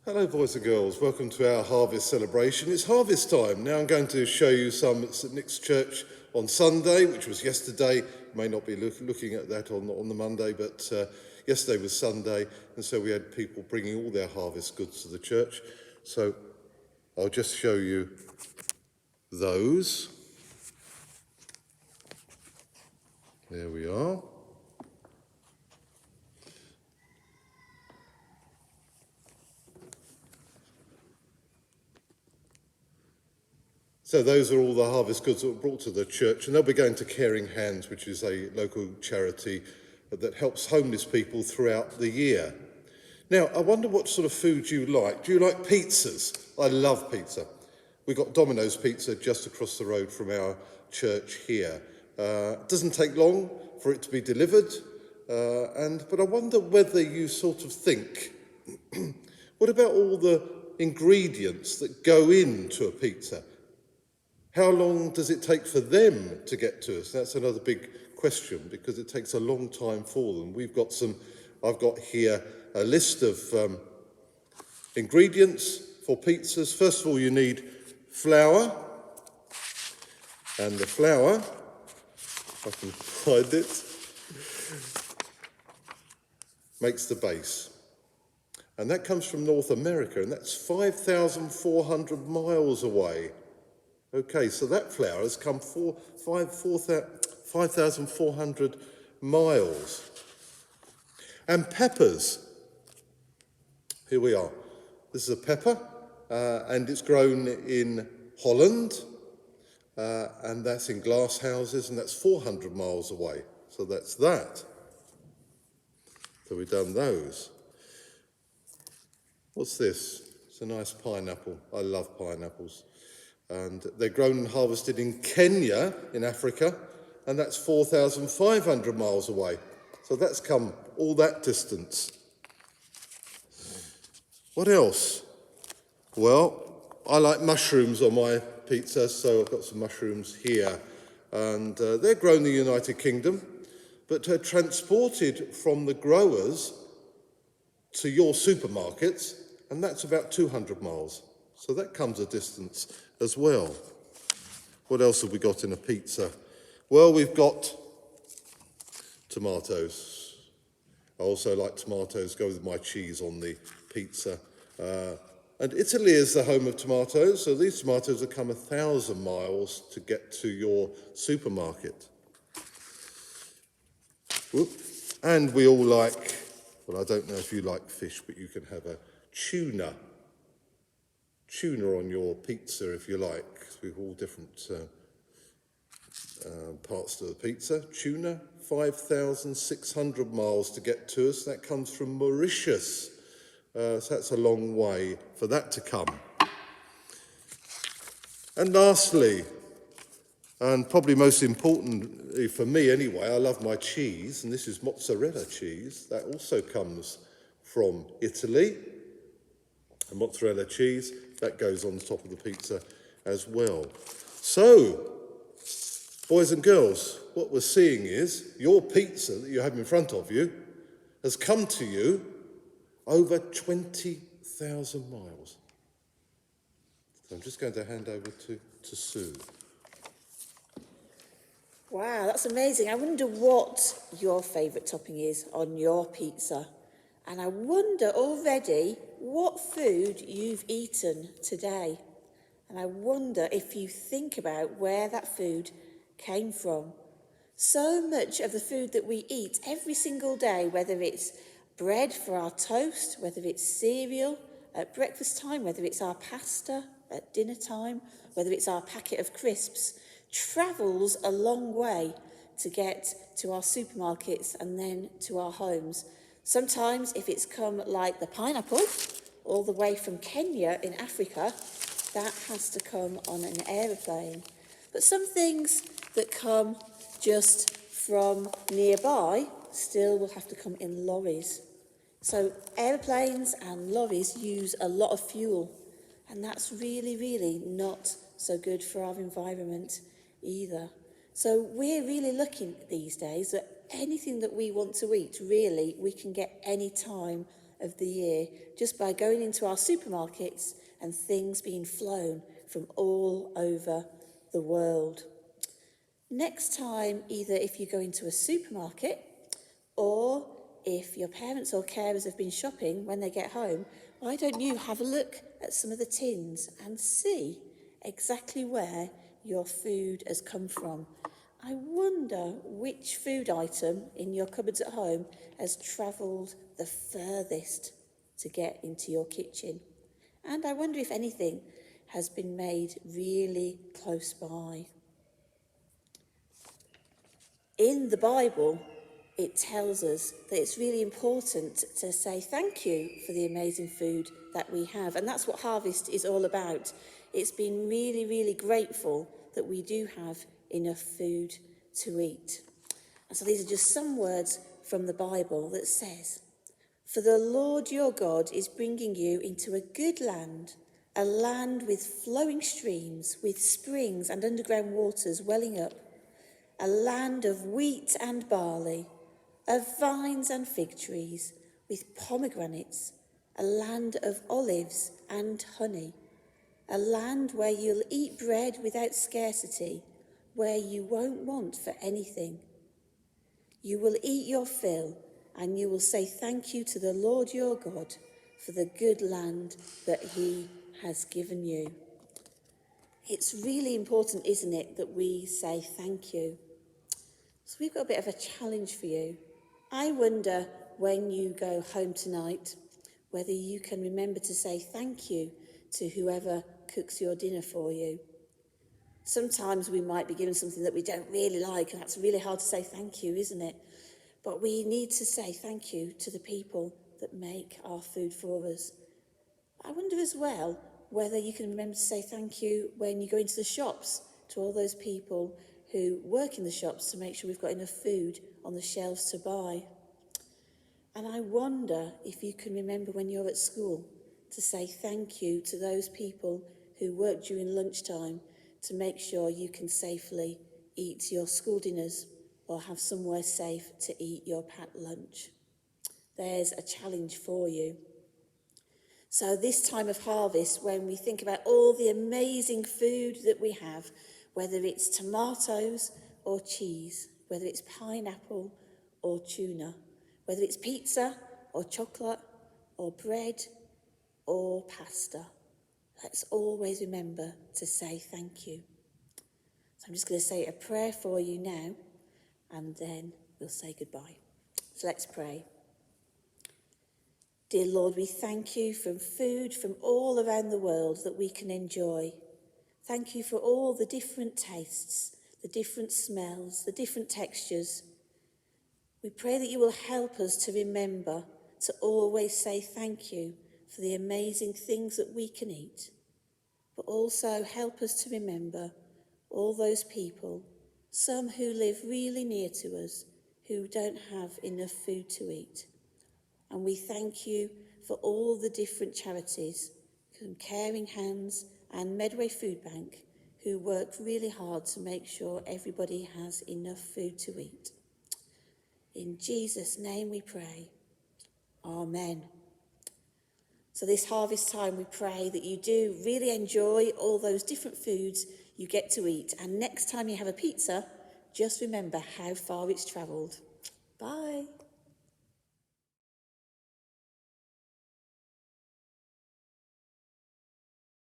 Hello boys and girls, welcome to our harvest celebration. It's harvest time. Now I'm going to show you some at St Nick's Church on Sunday, which was yesterday. You may not be looking at that on the Monday, but yesterday was Sunday, and so we had people bringing all their harvest goods to the church. So I'll just show you those. There we are. So those are all the harvest goods that were brought to the church, and they'll be going to Caring Hands, which is a local charity that helps homeless people throughout the year. Now, I wonder what sort of food you like. Do you like pizzas? I love pizza. We've got Domino's Pizza just across the road from our church here. It doesn't take long for it to be delivered, but I wonder whether you sort of think, what about all the ingredients that go into a pizza? How long does it take for them to get to us? That's another big question, because it takes a long time for them. I've got here a list of ingredients for pizzas. First of all, you need flour, and the flour, if I can find it, makes the base. And that comes from North America, and that's 5,400 miles away. Okay, so that flour has come 5,400 miles. And peppers. Here we are. This is a pepper, and it's grown in Holland, and that's in glass houses, and that's 400 miles away. So that's that. So we've done those. What's this? It's a nice pineapple. I love pineapples. And they're grown and harvested in Kenya, in Africa, and that's 4,500 miles away. So that's come all that distance. What else? Well, I like mushrooms on my pizza, so I've got some mushrooms here. And they're grown in the United Kingdom, but are transported from the growers to your supermarkets, and that's about 200 miles. So that comes a distance as well. What else have we got in a pizza? Well, we've got tomatoes. I also like tomatoes, go with my cheese on the pizza. And Italy is the home of tomatoes, so these tomatoes have come 1,000 miles to get to your supermarket. Whoop. And we all like, well, I don't know if you like fish, but you can have a tuna on your pizza if you like. We've all different parts to the pizza. Tuna, 5,600 miles to get to us. That comes from Mauritius. So that's a long way for that to come. And lastly, and probably most importantly for me anyway, I love my cheese, and this is mozzarella cheese. That also comes from Italy. And mozzarella cheese, that goes on top of the pizza as well. So, boys and girls, what we're seeing is your pizza that you have in front of you has come to you over 20,000 miles. So I'm just going to hand over to Sue. Wow, that's amazing. I wonder what your favourite topping is on your pizza. And I wonder already what food you've eaten today. And I wonder if you think about where that food came from. So much of the food that we eat every single day, whether it's bread for our toast, whether it's cereal at breakfast time, whether it's our pasta at dinner time, whether it's our packet of crisps, travels a long way to get to our supermarkets and then to our homes. Sometimes, if it's come like the pineapple, all the way from Kenya in Africa, that has to come on an aeroplane. But some things that come just from nearby still will have to come in lorries. So aeroplanes and lorries use a lot of fuel, and that's really, really not so good for our environment either. So we're really looking these days that anything that we want to eat, really, we can get any time of the year just by going into our supermarkets and things being flown from all over the world. Next time, either if you go into a supermarket or if your parents or carers have been shopping when they get home, why don't you have a look at some of the tins and see exactly where your food has come from? I wonder which food item in your cupboards at home has travelled the furthest to get into your kitchen. And I wonder if anything has been made really close by. In the Bible, it tells us that it's really important to say thank you for the amazing food that we have. And that's what Harvest is all about. It's been really, really grateful that we do have enough food to eat. And so these are just some words from the Bible that says, "For the Lord your God is bringing you into a good land, a land with flowing streams, with springs and underground waters welling up, a land of wheat and barley, of vines and fig trees, with pomegranates, a land of olives and honey, a land where you'll eat bread without scarcity, where you won't want for anything. You will eat your fill, and you will say thank you to the Lord your God for the good land that he has given you." It's really important, isn't it, that we say thank you. So we've got a bit of a challenge for you. I wonder when you go home tonight, whether you can remember to say thank you to whoever cooks your dinner for you. Sometimes we might be given something that we don't really like, and that's really hard to say thank you, isn't it? But we need to say thank you to the people that make our food for us. I wonder as well whether you can remember to say thank you when you go into the shops, to all those people who work in the shops to make sure we've got enough food on the shelves to buy. And I wonder if you can remember when you're at school to say thank you to those people who work during lunchtime to make sure you can safely eat your school dinners or have somewhere safe to eat your packed lunch. There's a challenge for you. So this time of harvest, when we think about all the amazing food that we have, whether it's tomatoes or cheese, whether it's pineapple or tuna, whether it's pizza or chocolate or bread or pasta, let's always remember to say thank you. So I'm just going to say a prayer for you now, and then we'll say goodbye. So let's pray. Dear Lord, we thank you for food from all around the world that we can enjoy. Thank you for all the different tastes, the different smells, the different textures. We pray that you will help us to remember to always say thank you for the amazing things that we can eat, but also help us to remember all those people, some who live really near to us, who don't have enough food to eat. And we thank you for all the different charities, from Caring Hands and Medway Food Bank, who work really hard to make sure everybody has enough food to eat. In Jesus' name we pray. Amen. So this harvest time, we pray that you do really enjoy all those different foods you get to eat. And next time you have a pizza, just remember how far it's travelled. Bye.